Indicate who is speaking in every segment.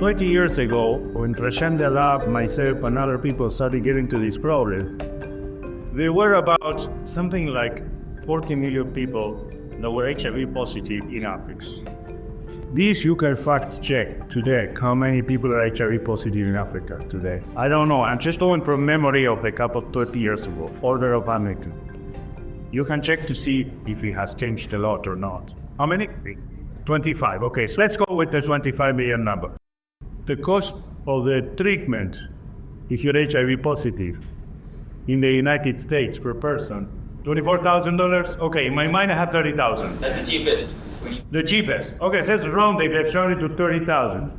Speaker 1: 20 years ago, when Prashanda Lab, myself, and other people started getting to this problem, there were about something like 40 million people that were HIV positive in Africa. This you can fact check today, how many people are HIV positive in Africa today. I don't know, I'm just going from memory of a couple 30 years ago, order of magnitude. You can check to see if it has changed a lot or not. How many? 25, okay, so let's go with the 25 million number. The cost of the treatment, if you're HIV positive, in the United States per person, $24,000? Okay, in my mind I have 30,000.
Speaker 2: That's the cheapest.
Speaker 1: The cheapest. Okay, so it's wrong, they've shown it to 30,000.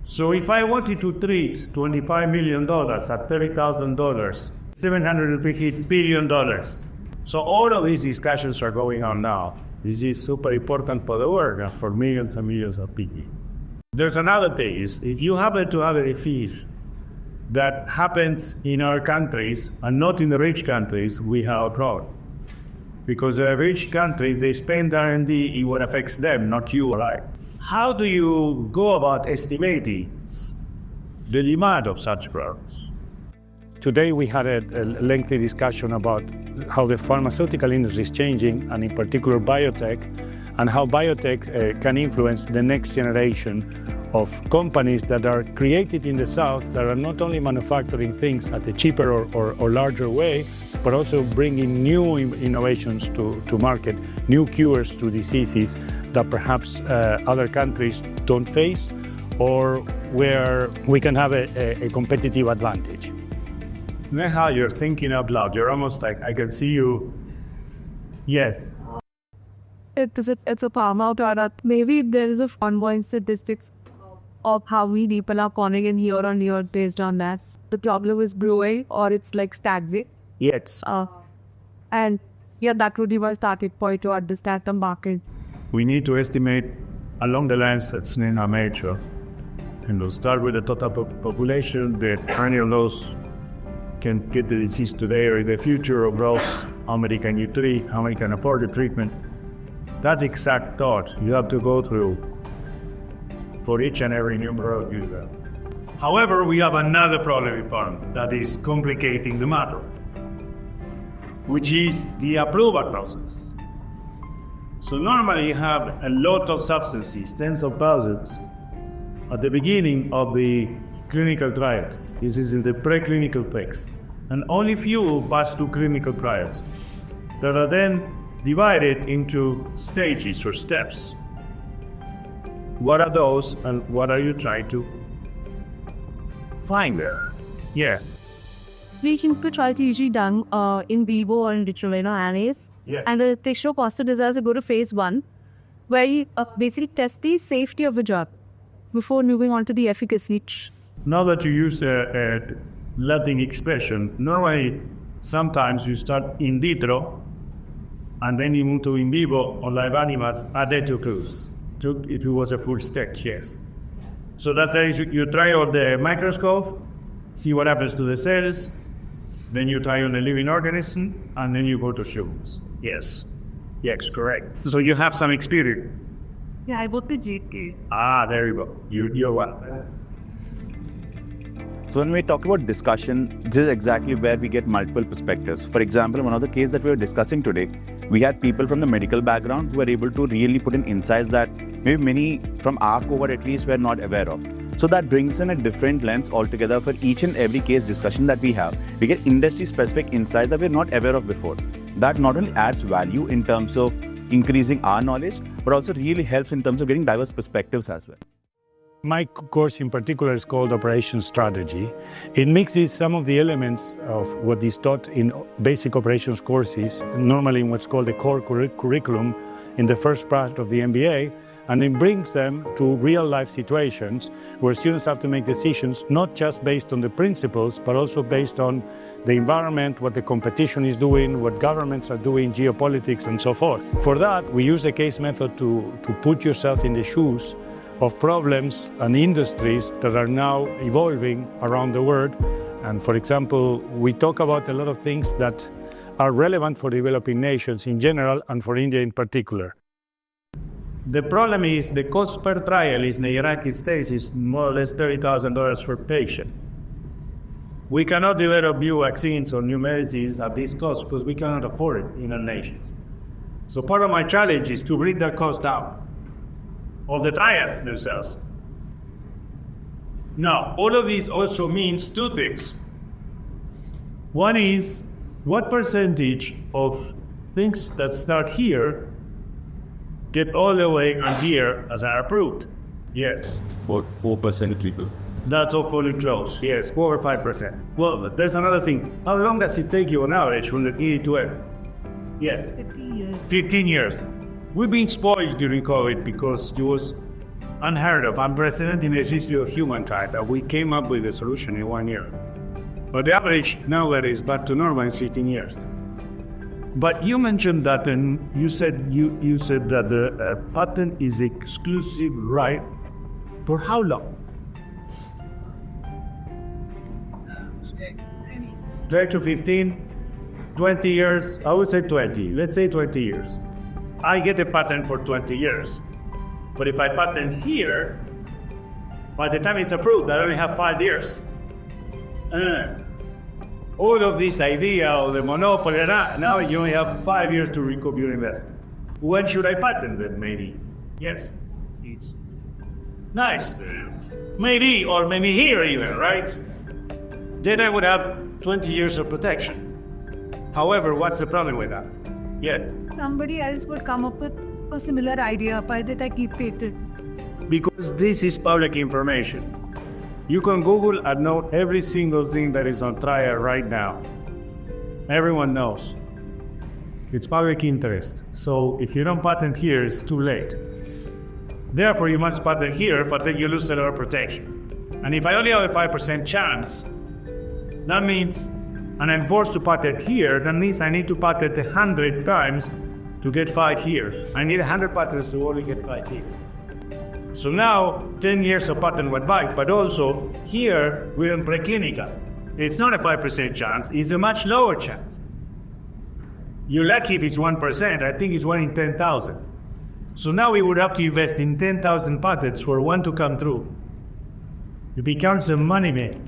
Speaker 1: So if I wanted to treat $25 million at $30,000, $750 billion. So all of these discussions are going on now. This is super important for the world and for millions and millions of people. There's another thing, is if you happen to have a disease that happens in our countries and not in the rich countries, we have a problem. Because the rich countries, they spend R&D in what affects them, not you or I. How do you go about estimating the demand of such products? Today we had a lengthy discussion about how the pharmaceutical industry is changing, and in particular biotech, and how biotech can influence the next generation of companies that are created in the South that are not only manufacturing things at a cheaper or larger way, but also bringing new innovations to market, new cures to diseases that perhaps other countries don't face, or where we can have a competitive advantage. Neha, you're thinking out loud. You're almost like, I can see you. Yes.
Speaker 3: It's a pharma product. Maybe there is a ongoing statistics of how many people are calling in year on year based on that. The problem is brewing or it's like stagnant.
Speaker 1: Yes.
Speaker 3: And yeah, that would be my starting point to understand the market.
Speaker 1: We need to estimate along the lines that Neha made sure. And we'll start with the total population, that any of those can get the disease today or in the future, or gross, how many can you treat, how many can afford the treatment. That exact thought you have to go through for each and every new product you develop. However, we have another problem in pharma that is complicating the matter, which is the approval process. So normally you have a lot of substances, tens of thousands, at the beginning of the clinical trials. This is in the preclinical phase. And only few pass to clinical trials that are then divided into stages or steps. What are those, and what are you trying to find there? Yes.
Speaker 3: Preclinical trials are usually done in vivo or in vitro assays.
Speaker 1: Yes.
Speaker 3: And they show positive results, go to phase 1, where you basically test the safety of the drug before moving on to the efficacy.
Speaker 1: Now that you use a Latin expression, normally sometimes you start in vitro and then you move to in vivo or live animals at the occurs. If it was a full stage, yes. So that's the you try on the microscope, see what happens to the cells, then you try on a living organism, and then you go to humans. Yes. Yes, correct. So you have some experience.
Speaker 3: Yeah, I got the GK.
Speaker 1: There you go. You're well.
Speaker 4: So when we talk about discussion, this is exactly where we get multiple perspectives. For example, one of the cases that we were discussing today, we had people from the medical background who were able to really put in insights that maybe many from our cohort at least were not aware of. So that brings in a different lens altogether for each and every case discussion that we have. We get industry-specific insights that we're not aware of before. That not only adds value in terms of increasing our knowledge, but also really helps in terms of getting diverse perspectives as well.
Speaker 1: My course in particular is called Operations Strategy. It mixes some of the elements of what is taught in basic operations courses, normally in what's called the core curriculum in the first part of the MBA, and it brings them to real-life situations where students have to make decisions not just based on the principles, but also based on the environment, what the competition is doing, what governments are doing, geopolitics, and so forth. For that, we use the case method to put yourself in the shoes of problems and industries that are now evolving around the world. And for example, we talk about a lot of things that are relevant for developing nations in general and for India in particular. The problem is the cost per trial in the United States is more or less $30,000 per patient. We cannot develop new vaccines or new medicines at this cost because we cannot afford it in our nation. So part of my challenge is to bring that cost down of the trials themselves. Now, all of this also means two things. One is, what percentage of things that start here get all the way on here as are approved? Yes.
Speaker 2: About 4% people.
Speaker 1: That's awfully close. Yes, 4 or 5%. Well, there's another thing. How long does it take you on average from the kidney to end? Yes. 15 years. 15 years. We've been spoiled during COVID because it was unheard of, unprecedented in the history of humankind that we came up with a solution in 1 year. But the average nowadays back to normal is 15 years. But you mentioned that, and you said that the patent is exclusive right for how long? 10 to 15, 20 years. I would say 20. Let's say 20 years. I get a patent for 20 years. But if I patent here, by the time it's approved, I only have 5 years. All of this idea of the monopoly, now you only have 5 years to recoup your investment. When should I patent it? Maybe. Yes, it's nice. Maybe, or maybe here even, right? Then I would have 20 years of protection. However, what's the problem with that? Yes?
Speaker 5: Somebody else would come up with a similar idea by the time he patent.
Speaker 1: Because this is public information. You can Google and know every single thing that is on trial right now. Everyone knows. It's public interest. So if you don't patent here, it's too late. Therefore, you must patent here, but then you lose a lot of protection. And if I only have a 5% chance, that means, and I'm forced to patent here, that means I need to patent 100 times to get 5 years. I need 100 patents to only get 5 years. So now, 10 years of patent went by, but also here we're in preclinical. It's not a 5% chance, it's a much lower chance. You're lucky if it's 1%, I think it's 1 in 10,000. So now we would have to invest in 10,000 patents for one to come through. It becomes a money maker.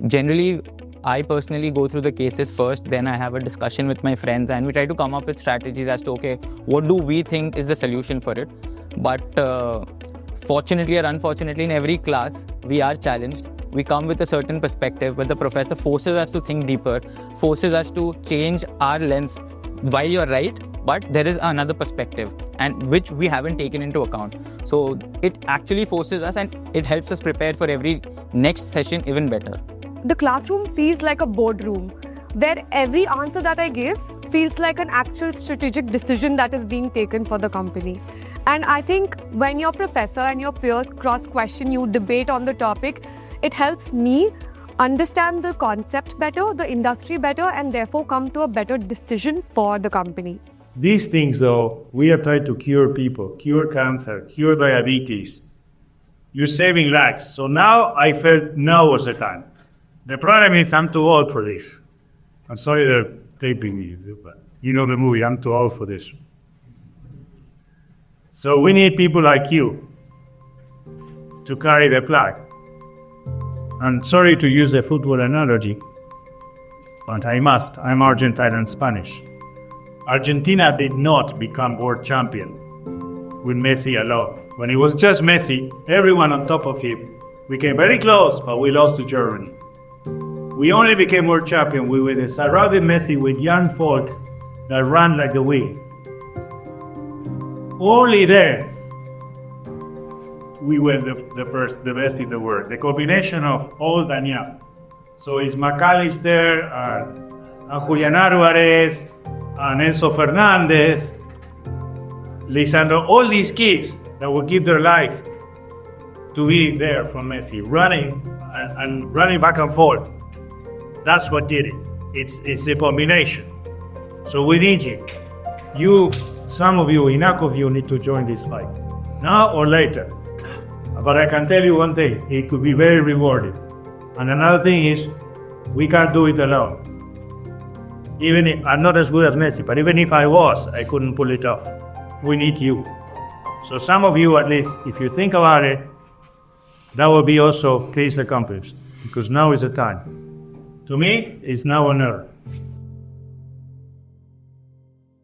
Speaker 6: Generally, I personally go through the cases first, then I have a discussion with my friends and we try to come up with strategies as to, okay, what do we think is the solution for it? But fortunately or unfortunately, in every class, we are challenged. We come with a certain perspective, but the professor forces us to think deeper, forces us to change our lens. While you're right, but there is another perspective, and which we haven't taken into account. So it actually forces us and it helps us prepare for every next session even better.
Speaker 3: The classroom feels like a boardroom, where every answer that I give feels like an actual strategic decision that is being taken for the company. And I think when your professor and your peers cross-question you, debate on the topic, it helps me understand the concept better, the industry better, and therefore come to a better decision for the company.
Speaker 1: These things, though, we are trying to cure people, cure cancer, cure diabetes. You're saving lives. So now I felt now was the time. The problem is I'm too old for this. I'm sorry they're taping me, but you know the movie, I'm too old for this. So we need people like you to carry the flag. I'm sorry to use a football analogy, but I must. I'm Argentine and Spanish. Argentina did not become world champion with Messi alone. When it was just Messi, everyone on top of him, we came very close, but we lost to Germany. We only became world champion when we surrounded Messi with young folks that ran like the wind. Only then we were the best in the world. The combination of old and young. So it's McAllister and Julian Alvarez and Enzo Fernandez, Lisandro, all these kids that will give their life to be there from Messi, running and running back and forth. That's what did it. It's a combination. So we need you. You, some of you, enough of you need to join this fight, now or later. But I can tell you one thing, it could be very rewarding. And another thing is, we can't do it alone. Even if I'm not as good as Messi, but even if I was, I couldn't pull it off. We need you. So some of you, at least, if you think about it, that will be also case accomplished, because now is the time. To me, it's now or never.